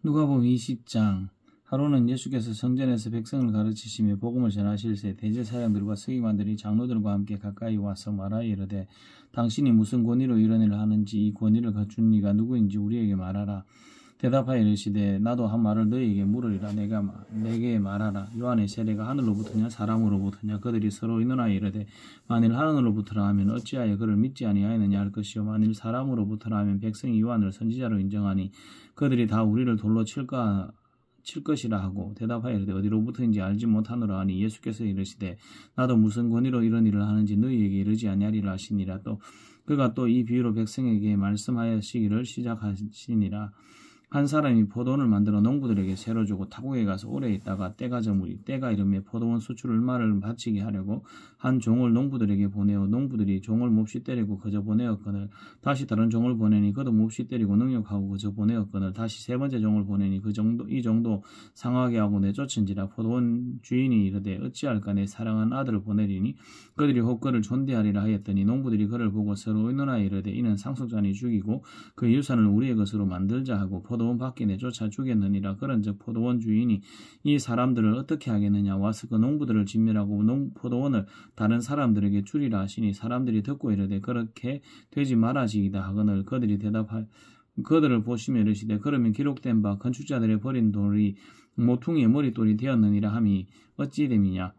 누가복음 20장. 하루는 예수께서 성전에서 백성을 가르치시며 복음을 전하실새 대제사장들과 서기관들이 장로들과 함께 가까이 와서 말하여 이르되 당신이 무슨 권위로 이런 일을 하는지 이 권위를 갖춘 이가 누구인지 우리에게 말하라. 대답하여 이르시되 나도 한 말을 너희에게 물으리라. 내게 말하라. 요한의 세례가 하늘로부터냐 사람으로부터냐. 그들이 서로 의논하여 이르되 만일 하늘로부터라 하면 어찌하여 그를 믿지 아니하였느냐 할 것이요 만일 사람으로부터라 하면 백성이 요한을 선지자로 인정하니 그들이 다 우리를 돌로 칠 것이라 하고 대답하여 이르되 어디로부터인지 알지 못하노라 하니 예수께서 이르시되 나도 무슨 권위로 이런 일을 하는지 너희에게 이르지 아니하리라 하시니라. 또 그가 또 이 비유로 백성에게 말씀하시기를 시작하시니라. 한 사람이 포도원을 만들어 농부들에게 새로 주고 타국에 가서 오래 있다가 때가 저물이 때가 이르매 포도원 수출 얼마를 바치게 하려고 한 종을 농부들에게 보내어 농부들이 종을 몹시 때리고 그저 보내었거늘 다시 다른 종을 보내니 그도 몹시 때리고 능욕하고 그저 보내었거늘 다시 세 번째 종을 보내니 이 정도 상하게 하고 내쫓은지라. 포도원 주인이 이르되 어찌할까 내 사랑하는 아들을 보내리니 그들이 혹 그를 존대하리라 하였더니 농부들이 그를 보고 서로 의논하여 이르되 이는 상속자니 죽이고 그 유산을 우리의 것으로 만들자 하고 포도원 밖에 내쫓아 죽였느니라. 그런즉 포도원 주인이 이 사람들을 어떻게 하겠느냐 와서 그 농부들을 진멸하고 포도원을 다른 사람들에게 주리라 하시니 사람들이 듣고 이르되 그렇게 되지 말아지이다 하거늘 그들을 보시며 이르시되 그러면 기록된 바 건축자들의 버린 돌이 모퉁이의 머릿돌이 되었느니라 함이 어찌미냐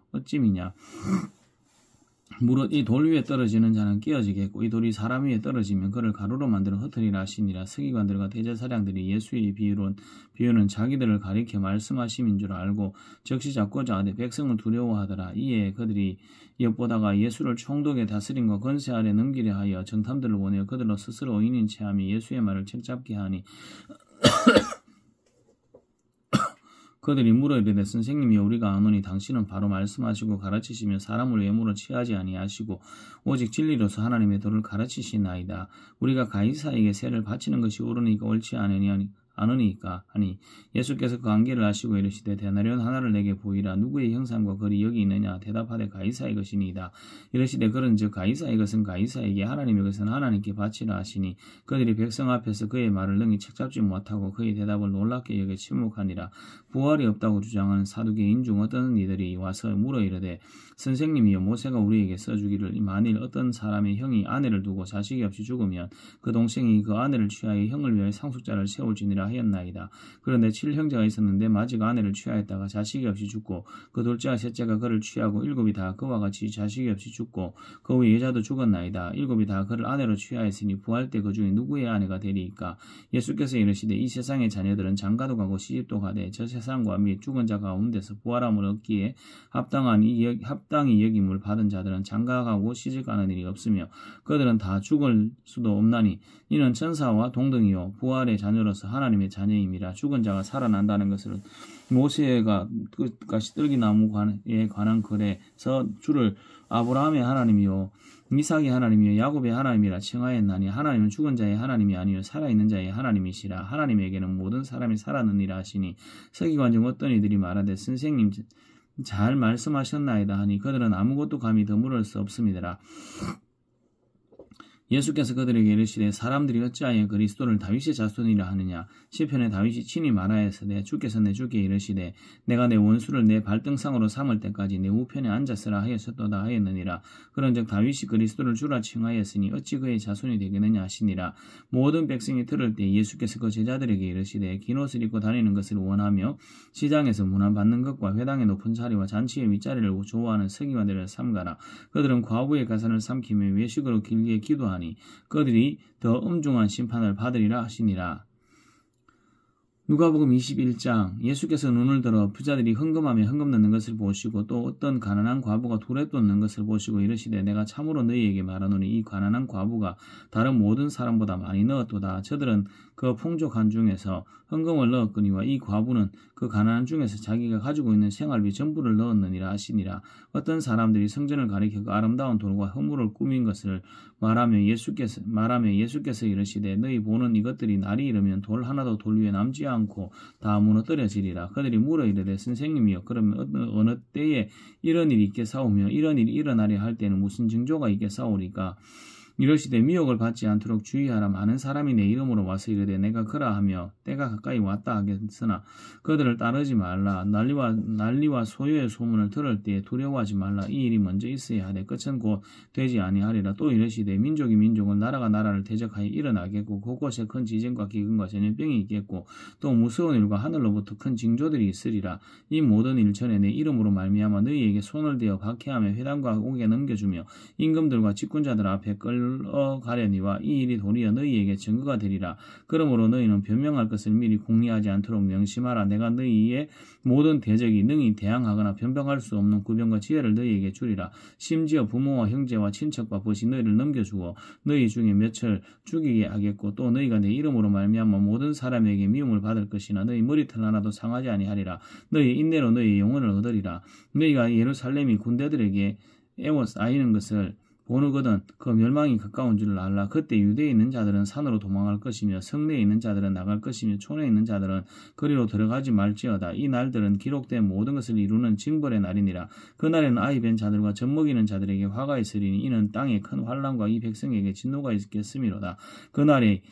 무릇 이 돌 위에 떨어지는 자는 깨어지겠고 이 돌이 사람 위에 떨어지면 그를 가루로 만들어 흩으리라 하시니라. 서기관들과 대제사장들이 예수의 비유는 자기들을 가리켜 말씀하심인 줄 알고 적시 잡고자 하되 백성을 두려워하더라. 이에 그들이 엿보다가 예수를 총독의 다스림과 권세 아래 넘기려 하여 정탐들을 보내어 그들로 스스로 의인인 체하며 예수의 말을 책잡게 하니 그들이 물어 이르되 선생님이여 우리가 아노니 당신은 바로 말씀하시고 가르치시며 사람을 외모로 취하지 아니하시고 오직 진리로서 하나님의 도를 가르치시나이다. 우리가 가이사에게 세를 바치는 것이 옳으니까 옳지 않으니까 아니 예수께서 그 관계를 아시고 이르시되 데나리온 하나를 내게 보이라. 누구의 형상과 글이 여기 있느냐. 대답하되 가이사의 것이니이다. 이르시되 그런즉 가이사의 것은 가이사에게 하나님의 것은 하나님께 바치라 하시니 그들이 백성 앞에서 그의 말을 능히 책잡지 못하고 그의 대답을 놀랍게 여겨 침묵하니라. 부활이 없다고 주장하는 사두개인 중 어떤 이들이 와서 물어 이르되 선생님이여 모세가 우리에게 써주기를 만일 어떤 사람의 형이 아내를 두고 자식이 없이 죽으면 그 동생이 그 아내를 취하여 형을 위하여 상속자를 세울지니라 하였나이다. 그런데 7형제가 있었는데 마지가 아내를 취하였다가 자식이 없이 죽고 그 둘째와 셋째가 그를 취하고 7이 다 그와 같이 자식이 없이 죽고 그 후에 여자도 죽었나이다. 7이 다 그를 아내로 취하였으니 부활 때 그 중에 누구의 아내가 되리이까. 예수께서 이르시되 이 세상의 자녀들은 장가도 가고 시집도 가되 저 세상과 및 죽은 자 가운데서 부활함을 얻기에 합당히 여김을 받은 자들은 장가가고 시집가는 일이 없으며 그들은 다 죽을 수도 없나니 이는 천사와 동등이요 부활의 자녀로서 하나님의 자녀임이라. 죽은 자가 살아난다는 것은 모세가 끝까지 떨기나무에 관한 글에서 주를 아브라함의 하나님이요 이삭의 하나님이요 야곱의 하나님이라 칭하였나니 하나님은 죽은 자의 하나님이 아니요 살아있는 자의 하나님이시라. 하나님에게는 모든 사람이 살았느니라 하시니 서기관 중 어떤 이들이 말하되 선생님 잘 말씀하셨나이다 하니 그들은 아무것도 감히 더 물을 수 없음이더라. 예수께서 그들에게 이르시되 사람들이 어찌하여 그리스도를 다윗의 자손이라 하느냐. 시편에 다윗이 친히 말하였으되 주께서 내 주께 이르시되 내가 내 원수를 내 발등상으로 삼을 때까지 내 우편에 앉았으라 하였었도다 하였느니라. 그런즉 다윗이 그리스도를 주라 칭하였으니 어찌 그의 자손이 되겠느냐 하시니라. 모든 백성이 들을 때 예수께서 그 제자들에게 이르시되 긴 옷을 입고 다니는 것을 원하며 시장에서 문안받는 것과 회당의 높은 자리와 잔치의 윗자리를 좋아하는 서기관들을 삼가라. 그들은 과부의 가산을 삼키며 외식으로 길게 기도하니 그들이 더 엄중한 심판을 받으리라 하시니라. 누가복음 21장. 예수께서 눈을 들어 부자들이 헌금하며 헌금 넣는 것을 보시고 또 어떤 가난한 과부가 두렛돈 넣는 것을 보시고 이르시되 내가 참으로 너희에게 말하노니 이 가난한 과부가 다른 모든 사람보다 많이 넣었도다. 저들은 그 풍족한 중에서 헌금을 넣었거니와 이 과부는 그 가난한 중에서 자기가 가지고 있는 생활비 전부를 넣었느니라 하시니라. 어떤 사람들이 성전을 가리켜 그 아름다운 돌과 허물을 꾸민 것을 말하며 예수께서 이르시되 너희 보는 이것들이 날이 이르면 돌 하나도 돌 위에 남지 않고 다 무너뜨려지리라. 그들이 물어 이르되 선생님이여 그러면 어느 때에 이런 일이 있겠사오며 이런 일이 일어나려 할 때는 무슨 징조가 있겠사오리까. 이러시되 미혹을 받지 않도록 주의하라. 많은 사람이 내 이름으로 와서 이르되 내가 그라 하며 때가 가까이 왔다 하겠으나 그들을 따르지 말라. 난리와 소요의 소문을 들을 때에 두려워하지 말라. 이 일이 먼저 있어야 하되 끝은 곧 되지 아니하리라. 또 이러시되 민족이 민족은 나라가 나라를 대적하여 일어나겠고 곳곳에 큰 지진과 기근과 전염병이 있겠고 또 무서운 일과 하늘로부터 큰 징조들이 있으리라. 이 모든 일 전에 내 이름으로 말미암아 너희에게 손을 대어 박해하며 회당과 옥에 넘겨주며 임금들과 직군자들 앞에 끌어가려니와 이 일이 도리어 너희에게 증거가 되리라. 그러므로 너희는 변명할 것을 미리 공리하지 않도록 명심하라. 내가 너희의 모든 대적이 능히 대항하거나 변병할 수 없는 구병과 지혜를 너희에게 주리라. 심지어 부모와 형제와 친척과 벗이 너희를 넘겨주고 너희 중에 몇을 죽이게 하겠고 또 너희가 내 이름으로 말미암아 모든 사람에게 미움을 받을 것이나 너희 머리털 하나도 상하지 아니하리라. 너희 인내로 너희의 영혼을 얻으리라. 너희가 예루살렘이 군대들에게 에워싸이는 것을 보느거든 그 멸망이 가까운 줄을 알라. 그때 유대에 있는 자들은 산으로 도망할 것이며 성내에 있는 자들은 나갈 것이며 촌에 있는 자들은 거리로 들어가지 말지어다. 이 날들은 기록된 모든 것을 이루는 징벌의 날이니라. 그날에는 아이 벤 자들과 젖먹이는 자들에게 화가 있으리니 이는 땅에 큰 환난과 이 백성에게 진노가 있겠음이로다. 그날에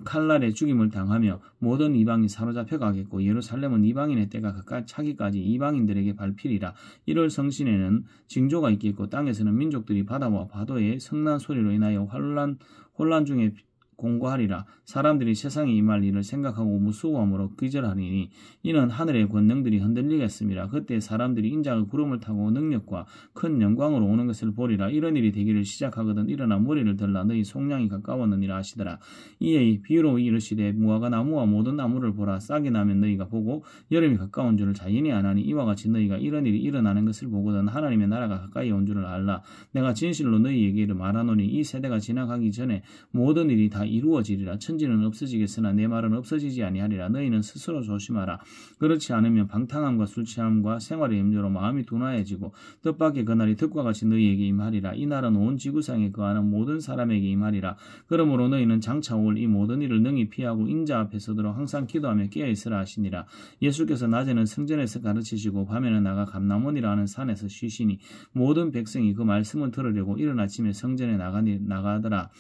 칼날에 죽임을 당하며 모든 이방이 사로잡혀 가겠고 예루살렘은 이방인의 때가 가까이 차기까지 이방인들에게 밟히리라. 1월 성신에는 징조가 있겠고 땅에서는 민족들이 바다와 파도의 성난 소리로 인하여 혼란 중에 공고하리라. 사람들이 세상에 임할 일을 생각하고 무수함으로 기절하리니 이는 하늘의 권능들이 흔들리겠습니다. 그때 사람들이 인자의 구름을 타고 능력과 큰 영광으로 오는 것을 보리라. 이런 일이 되기를 시작하거든 일어나 머리를 들라 너희 속량이 가까웠느니라 하시더라. 이에 비유로 이르시되 무화과 나무와 모든 나무를 보라. 싹이 나면 너희가 보고 여름이 가까운 줄을 자연히 아나니 이와 같이 너희가 이런 일이 일어나는 것을 보거든 하나님의 나라가 가까이 온 줄을 알라. 내가 진실로 너희에게 말하노니 이 세대가 지나가기 전에 모든 일이 다 이루어지리라. 천지는 없어지겠으나 내 말은 없어지지 아니하리라. 너희는 스스로 조심하라. 그렇지 않으면 방탕함과 술취함과 생활의 염려로 마음이 둔화해지고 뜻밖의 그날이 득과 같이 너희에게 임하리라. 이 날은 온 지구상에 거하는 모든 사람에게 임하리라. 그러므로 너희는 장차 올 이 모든 일을 능히 피하고 인자 앞에 서도록 항상 기도하며 깨어있으라 하시니라. 예수께서 낮에는 성전에서 가르치시고 밤에는 나가 감람원이라 하는 산에서 쉬시니 모든 백성이 그 말씀을 들으려고 이른 아침에 성전에 나가더라.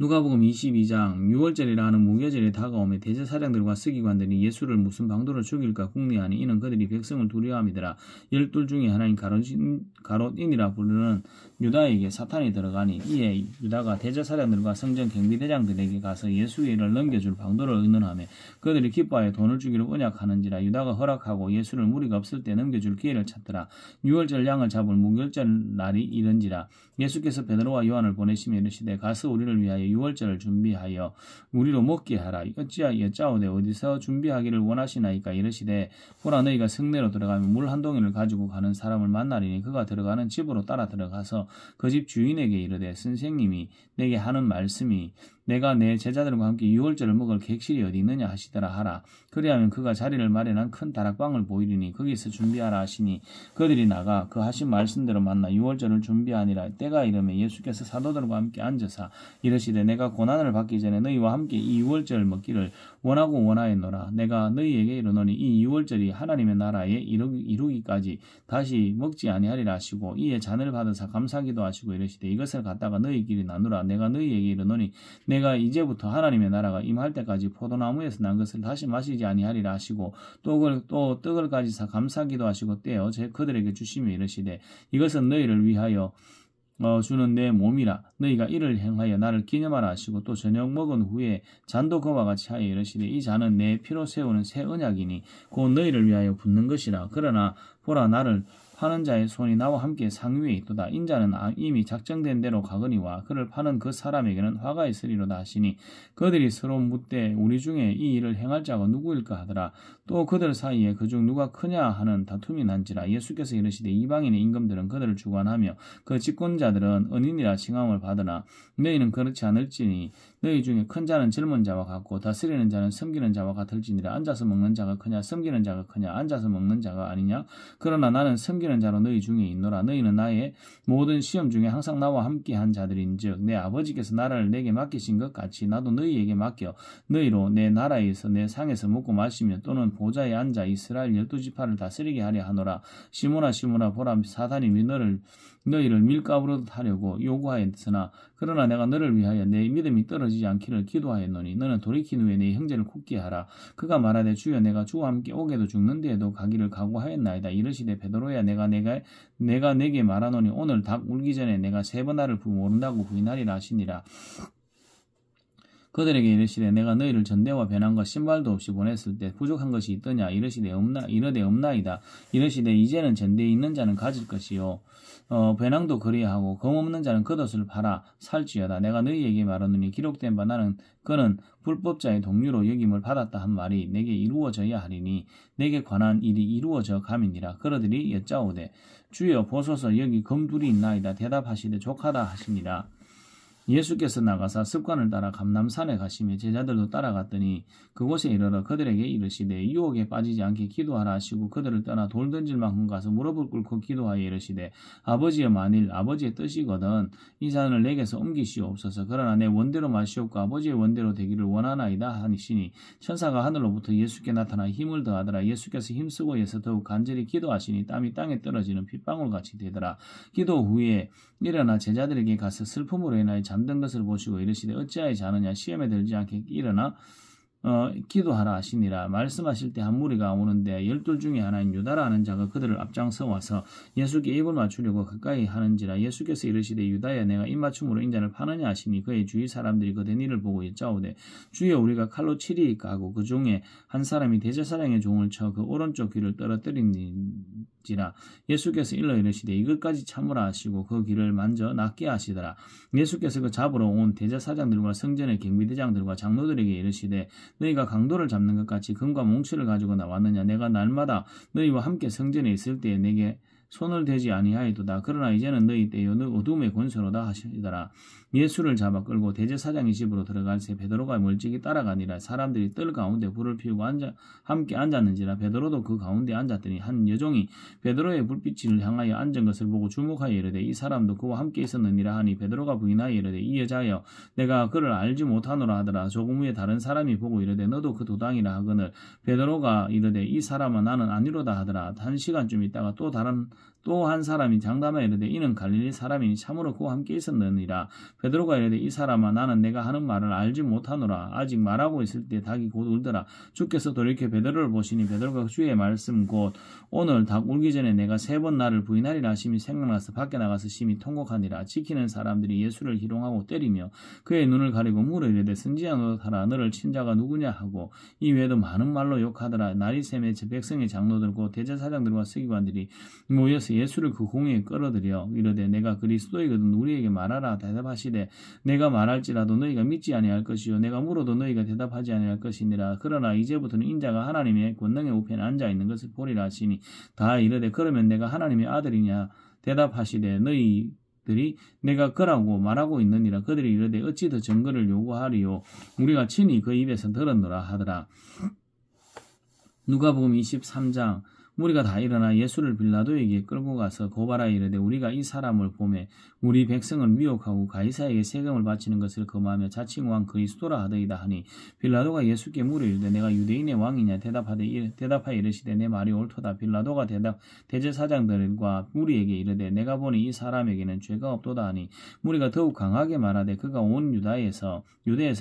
누가복음 22장 6월절이라 하는 무교절이 다가오며 대제사장들과 서기관들이 예수를 무슨 방도로 죽일까 궁리하니 이는 그들이 백성을 두려워함이더라. 12 중에 하나인 가롯인이라 부르는 유다에게 사탄이 들어가니 이에 유다가 대제사장들과 성전 경비대장들에게 가서 예수의 일을 넘겨줄 방도를 의논하며 그들이 기뻐하여 돈을 주기로 언약하는지라. 유다가 허락하고 예수를 무리가 없을 때 넘겨줄 기회를 찾더라. 6월절 양을 잡을 무교절 날이 이른지라. 예수께서 베드로와 요한을 보내시며 이르시되 가서 우리를 위하여 6월절을 준비하여 우리로 먹게 하라. 어찌하여 여짜오되 어디서 준비하기를 원하시나이까. 이르시되 보라 너희가 성내로 들어가면 물 한 동이를 가지고 가는 사람을 만나리니 그가 들어가는 집으로 따라 들어가서 그 집 주인에게 이르되 선생님이 내게 하는 말씀이 내가 내 제자들과 함께 6월절을 먹을 객실이 어디 있느냐 하시더라 하라. 그리하면 그가 자리를 마련한 큰 다락방을 보이리니 거기서 준비하라 하시니 그들이 나가 그 하신 말씀대로 만나 6월절을 준비하니라. 때가 이르매 예수께서 사도들과 함께 앉으사 이르시되 내가 고난을 받기 전에 너희와 함께 이 6월절을 먹기를 원하고 원하였노라. 내가 너희에게 이르노니 이 6월절이 하나님의 나라에 이루기까지 다시 먹지 아니하리라 하시고 이에 잔을 받으사 감사기도 하시고 이르시되 이것을 갖다가 너희끼리 나누라. 내가 너희에게 이르노니 내가 이제부터 하나님의 나라가 임할 때까지 포도나무에서 난 것을 다시 마시지 아니하리라 하시고 또 떡을 가지사 감사기도 하시고 떼어 그들에게 주시며 이르시되 이것은 너희를 위하여 주는 내 몸이라. 너희가 이를 행하여 나를 기념하라 하시고 또 저녁 먹은 후에 잔도 그와 같이 하여 이르시되 이 잔은 내 피로 세우는 새 언약이니 곧 너희를 위하여 붓는 것이라. 그러나 보라 나를 파는 자의 손이 나와 함께 상위에 있도다. 인자는 이미 작정된 대로 가거니와 그를 파는 그 사람에게는 화가 있으리로다 하시니 그들이 서로 묻되 우리 중에 이 일을 행할 자가 누구일까 하더라. 또 그들 사이에 그중 누가 크냐 하는 다툼이 난지라. 예수께서 이르시되 이방인의 임금들은 그들을 주관하며 그 집권자들은 은인이라 칭함을 받으나 너희는 그렇지 않을지니 너희 중에 큰 자는 젊은 자와 같고 다스리는 자는 섬기는 자와 같을지니라. 앉아서 먹는 자가 크냐 섬기는 자가 크냐 앉아서 먹는 자가 아니냐. 그러나 나는 섬기는 섬기는 자로 너희 중에 있노라. 너희는 나의 모든 시험 중에 항상 나와 함께한 자들인즉 내 아버지께서 나라를 내게 맡기신 것 같이 나도 너희에게 맡겨 너희로 내 나라에서 내 상에서 먹고 마시며 또는 보좌에 앉아 이스라엘 12지파를 다스리게 하려 하노라. 시몬아 시몬아 보라 사단이 너희를 밀가부르듯 하려고 요구하였으나 그러나 내가 너를 위하여 내 믿음이 떨어지지 않기를 기도하였노니 너는 돌이킨 후에 내 형제를 굳게 하라. 그가 말하되 주여 내가 주와 함께 오게도 죽는 데에도 가기를 각오하였나이다. 이르시되 베드로야 내가 내게 말하노니 오늘 닭 울기 전에 내가 3번 나를 모른다고 부인하리라 하시니라. 그들에게 이르시되 내가 너희를 전대와 배낭과 신발도 없이 보냈을 때 부족한 것이 있더냐. 이르되 없나이다. 이르시되 이제는 전대에 있는 자는 가질 것이요 배낭도 그리하고 검 없는 자는 겉옷을 팔아 살지어다. 내가 너희에게 말하노니 기록된 바 그는 불법자의 동류로 여김을 받았다 한 말이 내게 이루어져야 하리니 내게 관한 일이 이루어져 감이니라. 그러들이 여짜오되 주여 보소서 여기 검 둘이 있나이다. 대답하시되 족하다 하시니라. 예수께서 나가사 습관을 따라 감람산에 가시며 제자들도 따라갔더니 그곳에 이르러 그들에게 이르시되 유혹에 빠지지 않게 기도하라 하시고 그들을 떠나 돌 던질 만큼 가서 무릎을 꿇고 기도하여 이르시되 아버지여 만일 아버지의 뜻이거든 이 잔을 내게서 옮기시옵소서. 그러나 내 원대로 마시옵고 아버지의 원대로 되기를 원하나이다 하시니 천사가 하늘로부터 예수께 나타나 힘을 더하더라. 예수께서 힘쓰고 있어 더욱 간절히 기도하시니 땀이 땅에 떨어지는 핏방울같이 되더라. 기도 후에 일어나 제자들에게 가서 슬픔으로 인하여 잠든 것을 보시고 이르시되 어찌하여 자느냐. 시험에 들지 않게 일어나 기도하라 하시니라. 말씀하실 때 한 무리가 오는데 12 중에 하나인 유다라 하는 자가 그들을 앞장서 와서 예수께 입을 맞추려고 가까이 하는지라. 예수께서 이르시되 유다야 내가 입맞춤으로 인자를 파느냐 하시니 그의 주위 사람들이 그 된 일을 보고 여짜오되 주여 우리가 칼로 치리이까 하고 그 중에 한 사람이 대제사장의 종을 쳐 그 오른쪽 귀를 떨어뜨린지라. 예수께서 일러 이르시되 이것까지 참으라 하시고 그 귀를 만져 낫게 하시더라. 예수께서 그 잡으러 온 대제사장들과 성전의 경비대장들과 장로들에게 이르시되 너희가 강도를 잡는 것 같이 금과 몽치를 가지고 나왔느냐. 내가 날마다 너희와 함께 성전에 있을 때에 내게 손을 대지 아니하였도다. 그러나 이제는 너희 때요 어둠의 권세로다 하시더라. 예수를 잡아 끌고 대제사장의 집으로 들어갈새 베드로가 멀찍이 따라가니라. 사람들이 뜰 가운데 불을 피우고 함께 앉았는지라. 베드로도 그 가운데 앉았더니 한 여종이 베드로의 불빛을 향하여 앉은 것을 보고 주목하여 이르되 이 사람도 그와 함께 있었느니라 하니 베드로가 부인하여 이르되 이 여자여 내가 그를 알지 못하노라 하더라. 조금 후에 다른 사람이 보고 이르되 너도 그 도당이라 하거늘 베드로가 이르되 이 사람은 나는 아니로다 하더라. 한 시간쯤 있다가 또 한 사람이 장담하여 이르되 이는 갈릴리 사람이니 참으로 그와 함께 있었느니라. 베드로가 이르되 이 사람아 나는 내가 하는 말을 알지 못하노라. 아직 말하고 있을 때 닭이 곧 울더라. 주께서 돌이켜 베드로를 보시니 베드로가 주의 말씀 곧 오늘 닭 울기 전에 내가 3번 나를 부인하리라 하심이 생각나서 밖에 나가서 심히 통곡하니라. 지키는 사람들이 예수를 희롱하고 때리며 그의 눈을 가리고 물어 이르되 선지자 노릇하라. 너를 친 자가 누구냐 하고 이 외에도 많은 말로 욕하더라. 날이 새매 백성의 장로들과 대제사장들과 서기관들이 모여서 예수를 그 공회에 끌어들여 이르되 내가 그리스도이거든 우리에게 말하라. 대답하시되 내가 말할지라도 너희가 믿지 아니할 것이요 내가 물어도 너희가 대답하지 아니할 것이니라. 그러나 이제부터는 인자가 하나님의 권능의 우편에 앉아 있는 것을 보리라 하시니 다 이르되 그러면 내가 하나님의 아들이냐. 대답하시되 너희들이 내가 그라고 말하고 있느니라. 그들이 이르되 어찌 더 증거를 요구하리요. 우리가 친히 그 입에서 들었노라 하더라. 누가복음 23장 무리가 다 일어나 예수를 빌라도에게 끌고 가서 고발하여 이르되 우리가 이 사람을 보매 우리 백성을 미혹하고 가이사에게 세금을 바치는 것을 금하며 자칭 왕 그리스도라 하더이다 하니 빌라도가 예수께 물어 이르되 내가 유대인의 왕이냐. 대답하여 이르시되 내 말이 옳도다. 빌라도가 대제사장들과 무리에게 이르되 내가 보니 이 사람에게는 죄가 없도다 하니 무리가 더욱 강하게 말하되 그가 온 유대에서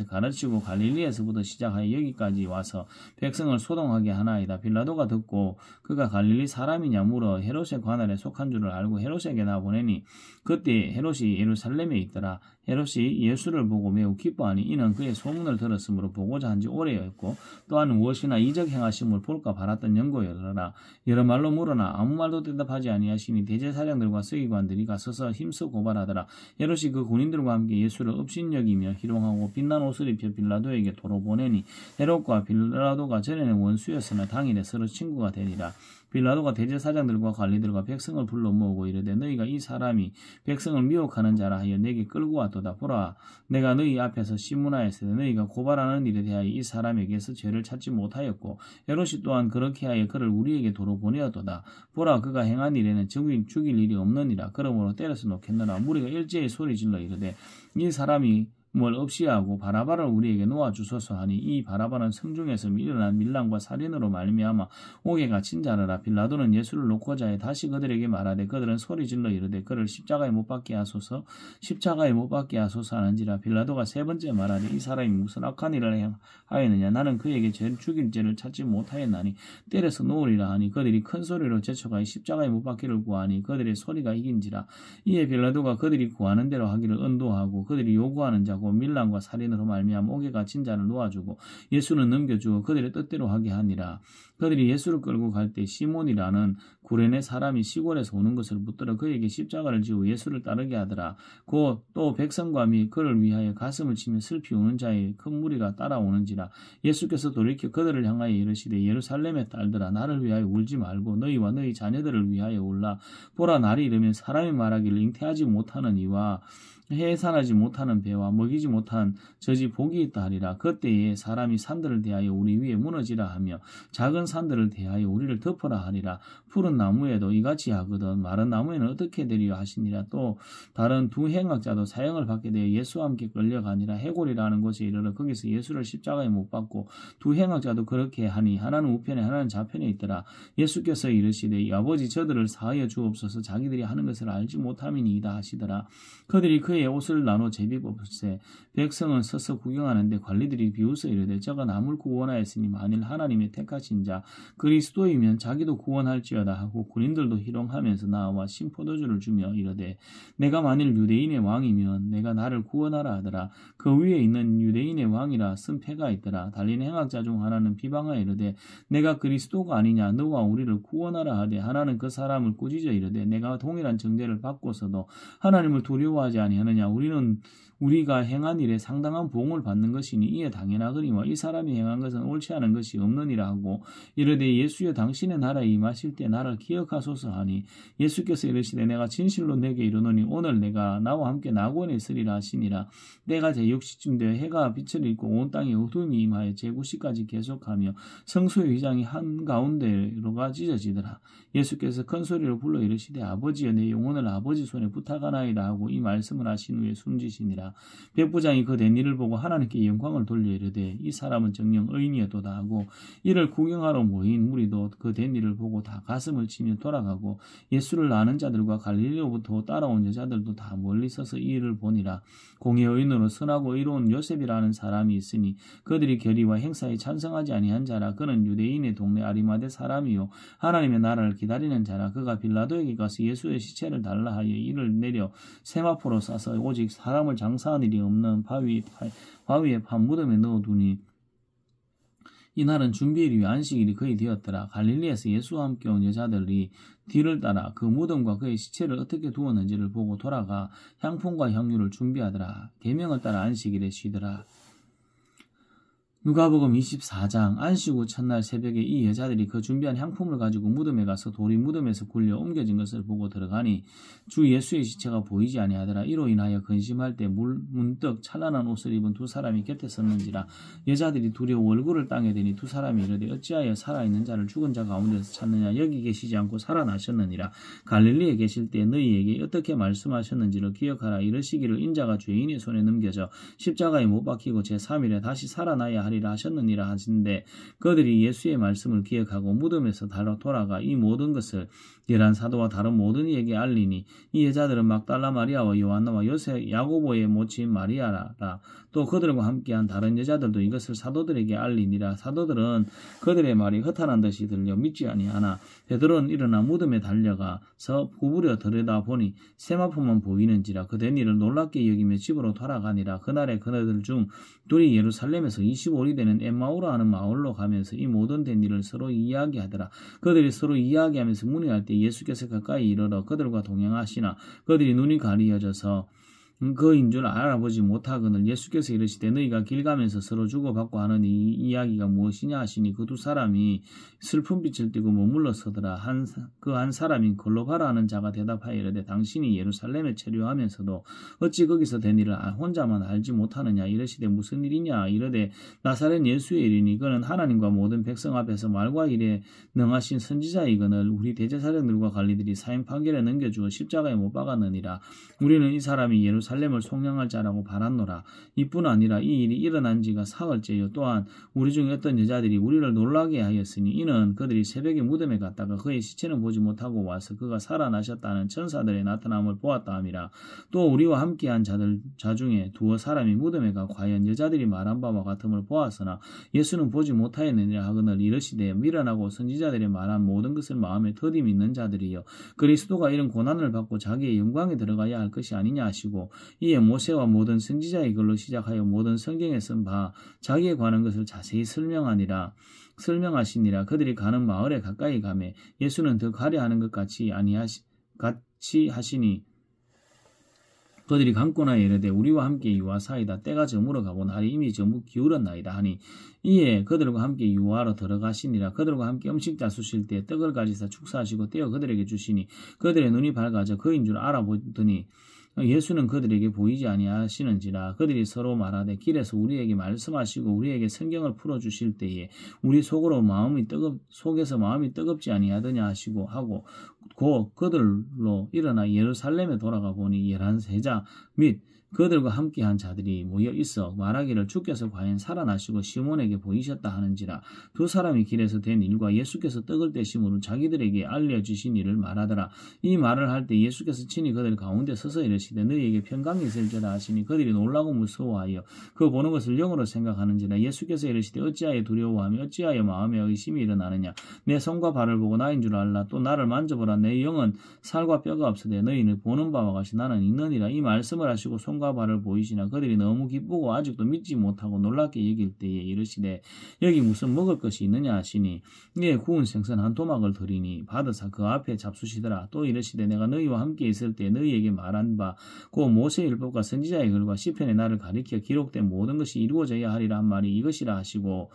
가르치고 갈릴리에서부터 시작하여 여기까지 와서 백성을 소동하게 하나이다. 빌라도가 듣고 그가 갈릴리 사람이냐 물어 헤롯의 관할에 속한 줄을 알고 헤롯에게 나보내니 그때 헤롯이 예루살렘에 있더라. 헤롯이 예수를 보고 매우 기뻐하니 이는 그의 소문을 들었으므로 보고자 한지 오래였고 또한 무엇이나 이적 행하심을 볼까 바랐던 연고였더라. 여러 말로 물으나 아무 말도 대답하지 아니하시니 대제사장들과 서기관들이 가서서 힘써 고발하더라. 헤롯이 그 군인들과 함께 예수를 업신여기며 희롱하고 빛난 옷을 입혀 빌라도에게 도로 보내니 헤롯과 빌라도가 전에는 원수였으나 당일에 서로 친구가 되니라. 빌라도가 대제사장들과 관리들과 백성을 불러 모으고 이르되 너희가 이 사람이 백성을 미혹하는 자라 하여 내게 끌고 왔도다. 보라, 내가 너희 앞에서 신문하였으되 너희가 고발하는 일에 대하여 이 사람에게서 죄를 찾지 못하였고 헤롯이 또한 그렇게 하여 그를 우리에게 도로 보내었도다. 보라, 그가 행한 일에는 죽일 일이 없느니라. 그러므로 때려서 놓겠노라. 무리가 일제히 소리질러 이르되 이 사람이 뭘 없이 하고 바라바를 우리에게 놓아주소서 하니 이 바라바는 성중에서 일어난 밀랑과 살인으로 말미암아 옥에 갇힌 자라라. 빌라도는 예수를 놓고자 해 다시 그들에게 말하되 그들은 소리질러 이르되 그를 십자가에 못 박게 하소서 하는지라. 빌라도가 세 번째 말하되 이 사람이 무슨 악한 일을 하였느냐. 나는 그에게 죽일 죄를 찾지 못하였나니 때려서 놓으리라 하니 그들이 큰 소리로 제쳐가 십자가에 못 박기를 구하니 그들의 소리가 이긴지라. 이에 빌라도가 그들이 구하는 대로 하기를 언도하고 그들이 요구하는 자고 밀랑과 살인으로 말미암아 옥에 갇힌 자를 놓아주고 예수는 넘겨주어 그들의 뜻대로 하게 하니라. 그들이 예수를 끌고 갈 때 시몬이라는 구레네 사람이 시골에서 오는 것을 붙들어 그에게 십자가를 지고 예수를 따르게 하더라. 곧 또 백성과 및 그를 위하여 가슴을 치며 슬피 우는 자의 큰 무리가 따라오는지라. 예수께서 돌이켜 그들을 향하여 이르시되 예루살렘의 딸들아, 나를 위하여 울지 말고 너희와 너희 자녀들을 위하여 울라. 보라, 날이 이르면 사람이 말하기를 잉태하지 못하는 이와 해산하지 못하는 배와 먹이지 못한 젖이 복이 있다 하리라. 그때에 사람이 산들을 대하여 우리 위에 무너지라 하며 작은 산들을 대하여 우리를 덮어라 하리라. 푸른 나무에도 이같이 하거든 마른 나무에는 어떻게 되리요 하시니라. 또 다른 두 행악자도 사형을 받게 되어 예수와 함께 끌려가니라. 해골이라는 곳에 이르러 거기서 예수를 십자가에 못 박고 두 행악자도 그렇게 하니 하나는 우편에 하나는 좌편에 있더라. 예수께서 이르시되 아버지, 저들을 사하여 주옵소서. 자기들이 하는 것을 알지 못함이니이다 하시더라. 그들이 그의 옷을 나눠 제비뽑으세. 백성은 서서 구경하는데 관리들이 비웃어 이르되 저가 남을 구원하였으니 만일 하나님의 택하신 자 그리스도이면 자기도 구원할지어다 하고 군인들도 희롱하면서 나와 신포도주를 주며 이르되 내가 만일 유대인의 왕이면 내가 나를 구원하라 하더라. 그 위에 있는 유대인의 왕이라 쓴 패가 있더라. 달린 행악자 중 하나는 비방하여 이르되 내가 그리스도가 아니냐, 너와 우리를 구원하라 하되 하나는 그 사람을 꾸짖어 이르되 내가 동일한 정죄를 받고서도 하나님을 두려워하지 아니하느냐. 우리가 행한 일에 상당한 보응을 받는 것이니 이에 당연하거니와 이 사람이 행한 것은 옳지 않은 것이 없느니라 하고 이르되 예수여, 당신의 나라에 임하실 때 나를 기억하소서 하니 예수께서 이르시되 내가 진실로 내게 이르노니 오늘 내가 나와 함께 낙원에 있으리라 하시니라. 때가 제6시쯤 되어 해가 빛을 잃고 온 땅에 어둠이 임하여 제9시까지 계속하며 성소의 휘장이 한가운데로가 찢어지더라. 예수께서 큰 소리로 불러 이르시되 아버지여, 내 영혼을 아버지 손에 부탁하나이다 하고 이 말씀을 하신 후에 숨지시니라. 백부장이 그 된 일을 보고 하나님께 영광을 돌려 이르되 이 사람은 정녕 의인이었도다 하고 이를 구경하러 모인 무리도 그 된 일을 보고 다 가슴을 치며 돌아가고 예수를 아는 자들과 갈릴리로부터 따라온 여자들도 다 멀리 서서 이 일을 보니라. 공의 의인으로 선하고 의로운 요셉이라는 사람이 있으니 그들이 결의와 행사에 찬성하지 아니한 자라. 그는 유대인의 동네 아리마대 사람이요 하나님의 나라를 기다리는 자라. 그가 빌라도에게 가서 예수의 시체를 달라 하여 이를 내려 세마포로 싸서 오직 사람을 장사한 일이 없는 바위에 판 무덤에 넣어두니 이날은 준비일이 안식일이 거의 되었더라. 갈릴리에서 예수와 함께 온 여자들이 뒤를 따라 그 무덤과 그의 시체를 어떻게 두었는지를 보고 돌아가 향품과 향유를 준비하더라. 계명을 따라 안식일에 쉬더라. 누가복음 24장. 안식 후 첫날 새벽에 이 여자들이 그 준비한 향품을 가지고 무덤에 가서 돌이 무덤에서 굴려 옮겨진 것을 보고 들어가니 주 예수의 시체가 보이지 아니하더라. 이로 인하여 근심할 때 문득 찬란한 옷을 입은 두 사람이 곁에 섰는지라. 여자들이 두려워 얼굴을 땅에 대니 두 사람이 이르되 어찌하여 살아있는 자를 죽은 자 가운데서 찾느냐. 여기 계시지 않고 살아나셨느니라. 갈릴리에 계실 때 너희에게 어떻게 말씀하셨는지를 기억하라. 이르시기를 인자가 죄인의 손에 넘겨져 십자가에 못 박히고 제3일에 다시 살아나야 하리라 하셨느니라 하신데 그들이 예수의 말씀을 기억하고 무덤에서 돌아가 이 모든 것을 열한 사도와 다른 모든 이에게 알리니 이 여자들은 막달라 마리아와 요한나와 요셉 야고보의 모친 마리아라. 또 그들과 함께한 다른 여자들도 이것을 사도들에게 알리니라. 사도들은 그들의 말이 허탄한 듯이 들려 믿지 아니하나 베드로는 일어나 무덤에 달려가서 구부려 들여다보니 세마포만 보이는지라. 그 된 일을 놀랍게 여기며 집으로 돌아가니라. 그날에 그네들 중 둘이 예루살렘에서 25리 되는 엠마오라 하는 마을로 가면서 이 모든 된 일을 서로 이야기하더라. 그들이 서로 이야기하면서 문의할 때 예수께서 가까이 이르러 그들과 동행하시나 그들이 눈이 가리어져서 그인 줄 알아보지 못하거늘 예수께서 이르시되 너희가 길 가면서 서로 주고받고 하는 이 이야기가 무엇이냐 하시니 그 두 사람이 슬픈 빛을 띠고 머물러 서더라. 그 한 사람인 글로바라 하는 자가 대답하여 이르되 당신이 예루살렘에 체류하면서도 어찌 거기서 된 일을 혼자만 알지 못하느냐. 이르시되 무슨 일이냐. 이르되 나사렛 예수의 일이니 그는 하나님과 모든 백성 앞에서 말과 일에 능하신 선지자이거늘 우리 대제사장들과 관리들이 사형 판결에 넘겨주어 십자가에 못 박았느니라. 우리는 이 사람이 예루살렘을 속량할 자라고 바랐노라. 이뿐 아니라 이 일이 일어난 지가 사흘째요. 또한 우리 중에 어떤 여자들이 우리를 놀라게 하였으니 이는 그들이 새벽에 무덤에 갔다가 그의 시체는 보지 못하고 와서 그가 살아나셨다는 천사들의 나타남을 보았다 함이라. 또 우리와 함께한 자 중에 두어 사람이 무덤에 가 과연 여자들이 말한 바와 같음을 보았으나 예수는 보지 못하였느니라 하거늘 이르시되 미련하고 선지자들의 말한 모든 것을 마음에 더디 믿는 자들이여 그리스도가 이런 고난을 받고 자기의 영광에 들어가야 할 것이 아니냐 하시고 이에 모세와 모든 선지자의 글로 시작하여 모든 성경에 쓴 바 자기에 관한 것을 자세히 설명하시니라. 그들이 가는 마을에 가까이 가매 예수는 더 가려 하는 것 같이 하시니 그들이 강권하여 이르되 우리와 함께 유하사이다. 때가 저물어 가보나 하리 이미 전부 기울었나이다 하니 이에 그들과 함께 유하로 들어가시니라. 그들과 함께 음식 다수실 때 떡을 가지사 축사하시고 떼어 그들에게 주시니 그들의 눈이 밝아져 그인 줄 알아보더니 예수는 그들에게 보이지 아니하시는지라. 그들이 서로 말하되 길에서 우리에게 말씀하시고 우리에게 성경을 풀어주실 때에 우리 속에서 마음이 뜨겁지 아니하더냐 하고 곧 그들로 일어나 예루살렘에 돌아가 보니 11세자 및 그들과 함께한 자들이 모여 있어 말하기를 주께서 과연 살아나시고 시몬에게 보이셨다 하는지라. 두 사람이 길에서 된 일과 예수께서 떡을 떼심으로 자기들에게 알려주신 일을 말하더라. 이 말을 할 때 예수께서 친히 그들 가운데 서서 이르시되 너희에게 평강이 있을지라 하시니 그들이 놀라고 무서워하여 그 보는 것을 영으로 생각하는지라. 예수께서 이르시되 어찌하여 두려워하며 어찌하여 마음에 의심이 일어나느냐. 내 손과 발을 보고 나인 줄 알라. 또 나를 만져보라. 내 영은 살과 뼈가 없으되 너희는 보는 바와 같이 나는 있느니라. 이 말씀을 하시고 손과 발을 보이시나 그들이 너무 기쁘고 아직도 믿지 못하고 놀랍게 여길 때에 이르시되 여기 무슨 먹을 것이 있느냐 하시니 이에 구운 생선 한 토막을 드리니 받으사 그 앞에 잡수시더라. 또 이르시되 내가 너희와 함께 있을 때 너희에게 말한 바 그 모세의 율법과 선지자의 글과 시편의 나를 가리켜 기록된 모든 것이 이루어져야 하리라 한 말이 이것이라 하시고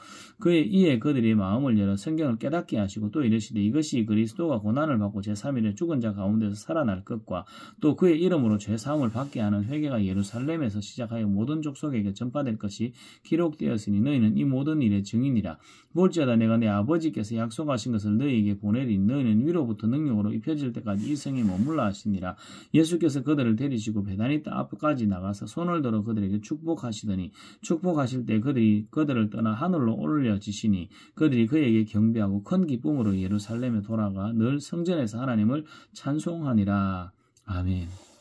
이에 그들의 마음을 열어 성경을 깨닫게 하시고 또 이르시되 이것이 그리스도가 고난을 받고 제3일에 죽은 자 가운데서 살아날 것과 또 그의 이름으로 죄사함을 받게 하는 회개가 예루살렘에서 시작하여 모든 족속에게 전파될 것이 기록되었으니 너희는 이 모든 일의 증인이라. 볼지어다 내가 내 아버지께서 약속하신 것을 너희에게 보내리. 너희는 위로부터 능력으로 입혀질 때까지 이 성에 머물라 하시니라. 예수께서 그들을 데리시고 베다니 땅 앞까지 나가서 손을 들어 그들에게 축복하시더니 축복하실 때 그들이 그들을 떠나 하늘로 올려지시니 그들이 그에게 경배하고 큰 기쁨으로 예루살렘에 돌아가 늘 성전에서 하나님을 찬송하니라. 아멘.